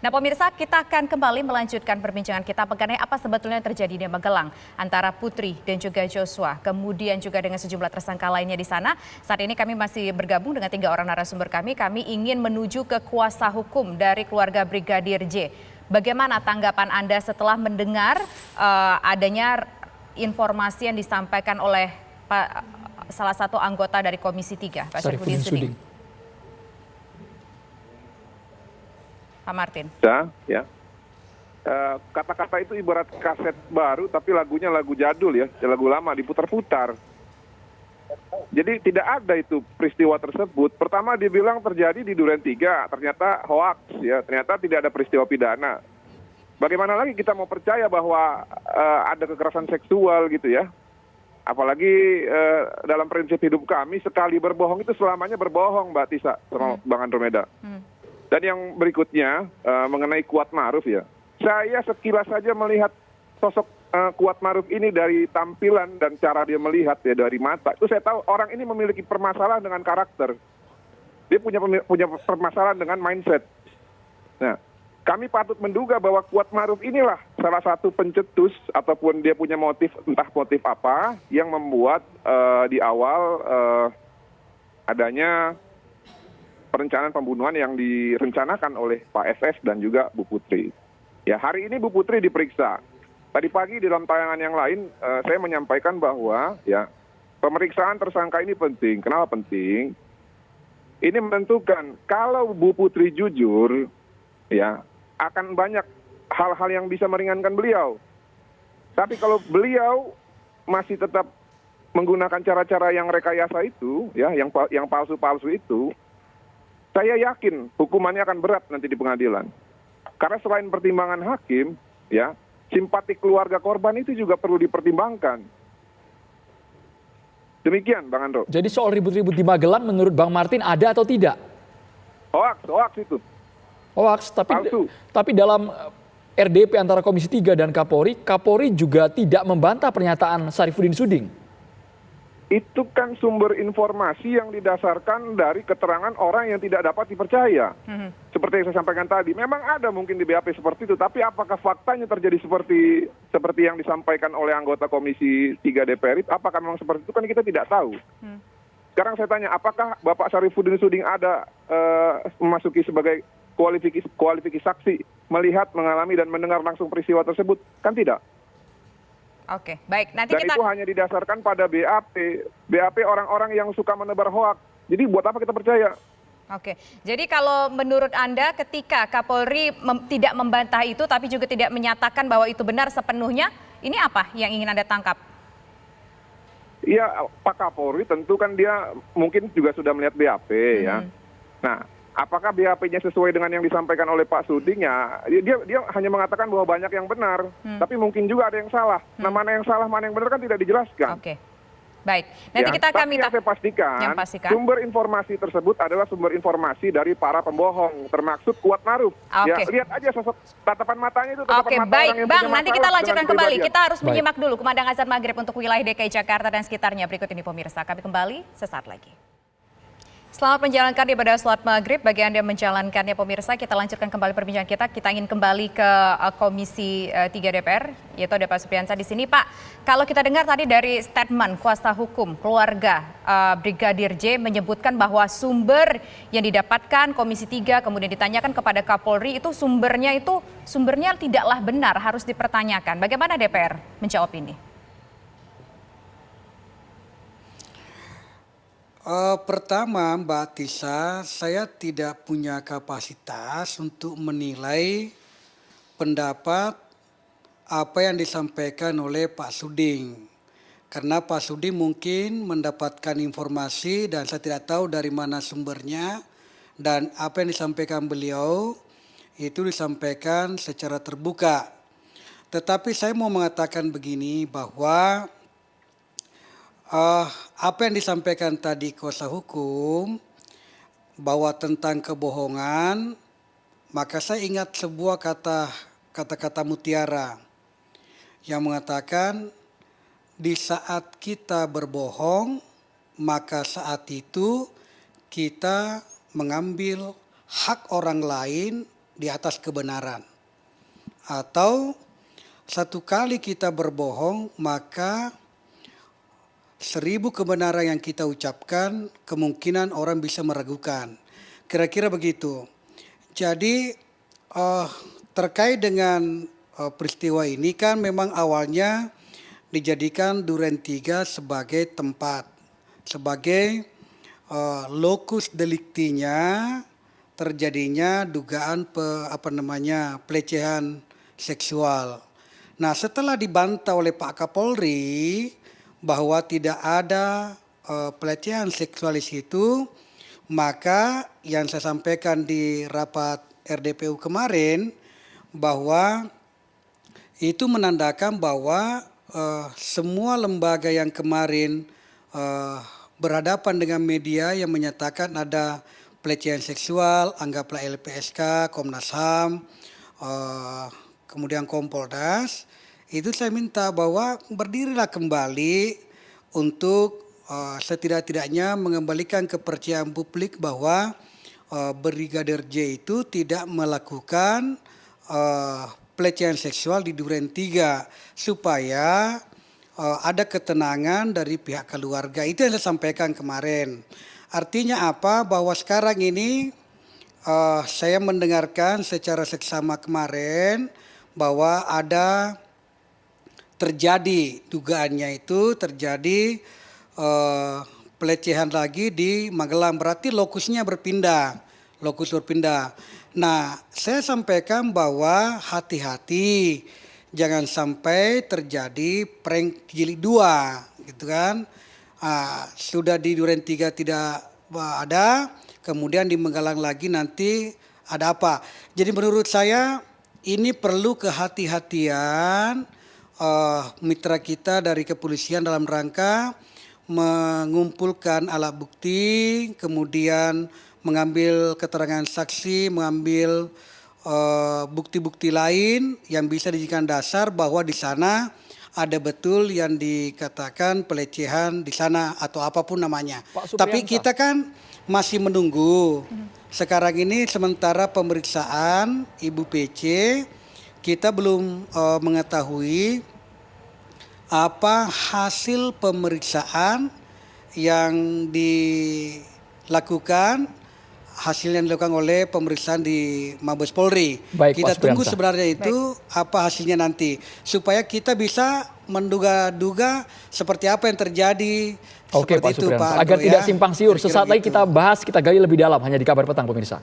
Nah pemirsa, kita akan kembali melanjutkan perbincangan kita mengenai apa sebetulnya yang terjadi di Magelang antara Putri dan juga Joshua. Kemudian juga dengan sejumlah tersangka lainnya di sana. Saat ini kami masih bergabung dengan 3 orang narasumber kami. Kami ingin menuju ke kuasa hukum dari keluarga Brigadir J. Bagaimana tanggapan Anda setelah mendengar adanya informasi yang disampaikan oleh salah satu anggota dari Komisi 3, Pak Syarifudin Suding? Pak Martin. Ya. Kata-kata itu ibarat kaset baru tapi lagunya lagu jadul ya, lagu lama diputar-putar. Jadi tidak ada itu peristiwa tersebut. Pertama dia bilang terjadi di Duren 3, ternyata hoax ya, ternyata tidak ada peristiwa pidana. Bagaimana lagi kita mau percaya bahwa ada kekerasan seksual gitu ya? Apalagi dalam prinsip hidup kami sekali berbohong itu selamanya berbohong, Mbak Tisa sama Bang Andromeda. Dan yang berikutnya mengenai Kuat Ma'ruf ya. Saya sekilas saja melihat sosok Kuat Ma'ruf ini dari tampilan dan cara dia melihat ya dari mata. Itu saya tahu orang ini memiliki permasalahan dengan karakter. Dia punya permasalahan dengan mindset. Nah, kami patut menduga bahwa Kuat Ma'ruf inilah salah satu pencetus ataupun dia punya motif, entah motif apa yang membuat di awal adanya perencanaan pembunuhan yang direncanakan oleh Pak FS dan juga Bu Putri. Ya, hari ini Bu Putri diperiksa. Tadi pagi di dalam tayangan yang lain saya menyampaikan bahwa ya pemeriksaan tersangka ini penting. Kenapa penting? Ini menentukan kalau Bu Putri jujur ya akan banyak hal-hal yang bisa meringankan beliau. Tapi kalau beliau masih tetap menggunakan cara-cara yang rekayasa itu ya, yang palsu-palsu itu, saya yakin hukumannya akan berat nanti di pengadilan. Karena selain pertimbangan hakim, ya, simpati keluarga korban itu juga perlu dipertimbangkan. Demikian, Bang Andro. Jadi soal ribut-ribut di Magelang menurut Bang Martin ada atau tidak? Hoax itu. Hoax, tapi dalam RDP antara Komisi 3 dan Kapolri juga tidak membantah pernyataan Syarifudin Suding. Itu kan sumber informasi yang didasarkan dari keterangan orang yang tidak dapat dipercaya. Seperti yang saya sampaikan tadi, memang ada mungkin di BAP seperti itu, tapi apakah faktanya terjadi seperti yang disampaikan oleh anggota Komisi 3 DPR itu, apakah memang seperti itu kan kita tidak tahu. Sekarang saya tanya, apakah Bapak Syarifudin Suding ada memasuki sebagai kualifikasi saksi, melihat, mengalami, dan mendengar langsung peristiwa tersebut? Kan tidak. Oke, baik. Nanti dan itu hanya didasarkan pada BAP orang-orang yang suka menebar hoak. Jadi buat apa kita percaya? Oke, jadi kalau menurut Anda ketika Kapolri tidak membantah itu tapi juga tidak menyatakan bahwa itu benar sepenuhnya, ini apa yang ingin Anda tangkap? Iya, Pak Kapolri tentu kan dia mungkin juga sudah melihat BAP ya. Nah, apakah BAP-nya sesuai dengan yang disampaikan oleh Pak Suding ya? Dia hanya mengatakan bahwa banyak yang benar, tapi mungkin juga ada yang salah. Nah, mana yang salah, mana yang benar kan tidak dijelaskan. Oke, baik. Nanti ya, kita akan minta. Tapi yang saya pastikan, sumber informasi tersebut adalah sumber informasi dari para pembohong, termasuk Kuat Ma'ruf. Ya, lihat aja sosok tatapan matanya itu. Oke, baik, Bang. Nanti kita lanjutkan kembali. Kita harus menyimak dulu kumandang azan maghrib untuk wilayah DKI Jakarta dan sekitarnya. Berikut ini pemirsa, kami kembali sesaat lagi. Selamat menjalankan ibadah sholat maghrib. Bagi Anda yang menjalankannya pemirsa, kita lanjutkan kembali perbincangan kita. Kita ingin kembali ke Komisi 3 DPR, yaitu ada Pak Supriyansa di sini. Pak, kalau kita dengar tadi dari statement kuasa hukum keluarga Brigadir J menyebutkan bahwa sumber yang didapatkan Komisi 3 kemudian ditanyakan kepada Kapolri itu sumbernya tidaklah benar, harus dipertanyakan. Bagaimana DPR menjawab ini? Pertama, Mbak Tisa, saya tidak punya kapasitas untuk menilai pendapat apa yang disampaikan oleh Pak Suding. Karena Pak Suding mungkin mendapatkan informasi dan saya tidak tahu dari mana sumbernya, dan apa yang disampaikan beliau itu disampaikan secara terbuka. Tetapi saya mau mengatakan begini, bahwa apa yang disampaikan tadi kuasa hukum bahwa tentang kebohongan, maka saya ingat sebuah kata-kata mutiara yang mengatakan di saat kita berbohong, maka saat itu kita mengambil hak orang lain di atas kebenaran. Atau satu kali kita berbohong, maka 1000 kebenaran yang kita ucapkan kemungkinan orang bisa meragukan. Kira-kira begitu. Jadi terkait dengan peristiwa ini kan memang awalnya dijadikan Duren 3 sebagai tempat, sebagai lokus deliktinya terjadinya dugaan pelecehan seksual. Nah, setelah dibantah oleh Pak Kapolri bahwa tidak ada pelecehan seksual di situ, maka yang saya sampaikan di rapat RDPU kemarin bahwa itu menandakan bahwa semua lembaga yang kemarin berhadapan dengan media yang menyatakan ada pelecehan seksual, anggaplah LPSK, Komnas HAM, kemudian Kompolnas, itu saya minta bahwa berdirilah kembali untuk setidak-tidaknya mengembalikan kepercayaan publik bahwa Brigadir J itu tidak melakukan pelecehan seksual di Duren 3 supaya ada ketenangan dari pihak keluarga. Itu yang saya sampaikan kemarin. Artinya apa? Bahwa sekarang ini saya mendengarkan secara seksama kemarin bahwa ada terjadi dugaannya itu terjadi pelecehan lagi di Magelang, berarti lokusnya berpindah, lokus berpindah. Nah, saya sampaikan bahwa hati-hati jangan sampai terjadi prank jilid 2 gitu kan. Sudah di Duren 3 tidak ada, kemudian di Magelang lagi nanti ada apa. Jadi menurut saya ini perlu kehati-hatian mitra kita dari kepolisian dalam rangka mengumpulkan alat bukti, kemudian mengambil keterangan saksi, mengambil bukti-bukti lain yang bisa dijadikan dasar bahwa di sana ada betul yang dikatakan pelecehan di sana atau apapun namanya. Tapi kita kan masih menunggu. Sekarang ini sementara pemeriksaan Ibu PC, kita belum mengetahui apa hasil pemeriksaan yang dilakukan, hasil yang dilakukan oleh pemeriksaan di Mabes Polri. Baik, kita tunggu Supriyansa. sebenarnya itu apa hasilnya nanti, supaya kita bisa menduga-duga seperti apa yang terjadi. Oke, Pak Seperti itu, Supriyansa. Pak Agar Andro, tidak ya. simpang siur, Kira-kira sesaat lagi gitu. kita bahas, kita gali lebih dalam hanya di Kabar Petang, pemirsa.